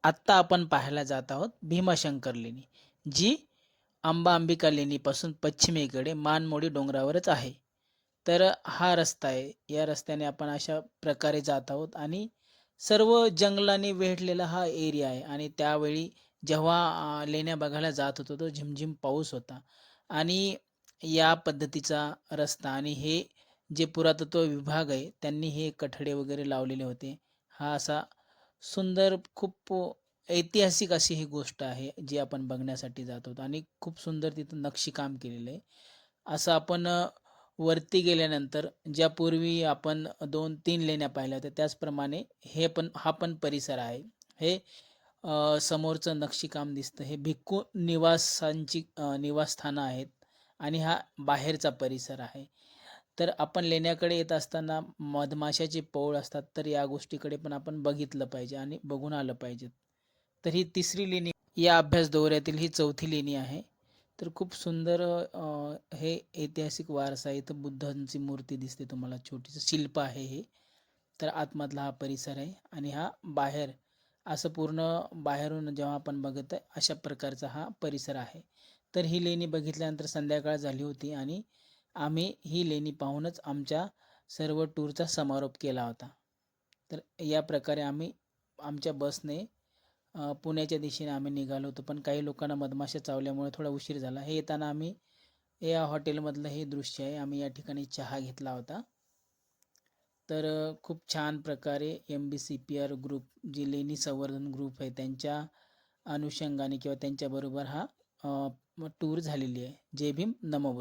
आत्ता आपण पाहायला जात आहोत भीमाशंकर लेणी, जी अंबा अंबिका लेणीपासून पश्चिमेकडे मानमोडी डोंगरावरच आहे. तर हा रस्ता आहे. या रस्त्याने आपण अशा प्रकारे जात आहोत आणि सर्व जंगलाने वेढलेला हा एरिया आहे आणि त्यावेळी जेव्हा लेण्या बघायला जात होतो तो झिमझिम पाऊस होता आणि या पद्धतीचा रस्ता आणि हे जे पुरातत्व विभाग आहे त्यांनी हे कठडे वगैरे लावलेले होते. हा असा सुंदर खूप ऐतिहासिक अशी ही गोष्ट आहे जी आपण बघण्यासाठी जात आहोत आणि खूप सुंदर तिथं नक्षीकाम केलेलं आहे. असं आपण वरती गेल्यानंतर ज्यापूर्वी आपण 2-3 लेण्या पाहिल्या होत्या त्याचप्रमाणे हा पण परिसर आहे. हे समोरचं नक्षीकाम दिसतं हे भिक्खू निवासांची निवासस्थानं आहेत आणि हा बाहेरचा परिसर आहे. तर आपण लेण्याकडे येत असताना मधमाशाचे पौळ असतात, तर या गोष्टीकडे पण आपण बघितलं पाहिजे आणि बघून आलं पाहिजे. तर ही तिसरी लेणी या अभ्यास दौऱ्यातील ही चौथी लेणी आहे. तर खूप सुंदर हे ऐतिहासिक वारसा आहे. इथं बुद्धांची मूर्ती दिसते तुम्हाला, छोटीचं शिल्प आहे हे. तर आतमधला हा परिसर आहे आणि हा बाहेर असं पूर्ण बाहेरून जेव्हा आपण बघत आहे अशा प्रकारचा हा परिसर आहे. तर ही लेणी बघितल्यानंतर संध्याकाळ झाली होती आणि आम्ही ही लेणी पाहूनच आमच्या सर्व टूरचा समारोप केला होता. तर या प्रकारे आम्ही आमच्या बसने पुण्याच्या दिशेने आम्ही निघालो होतो. पण काही लोकांना मधमाशा चावल्यामुळे थोडा उशीर झाला. हे येताना आम्ही या हॉटेलमधलं हे दृश्य आहे. आम्ही या ठिकाणी चहा घेतला होता. तर खूप छान प्रकारे MBCPR ग्रुप जी लेणी संवर्धन ग्रुप आहे त्यांच्या अनुषंगाने किंवा त्यांच्याबरोबर हा टूर झालेली आहे. जय भीम, नमो बुद्धाय.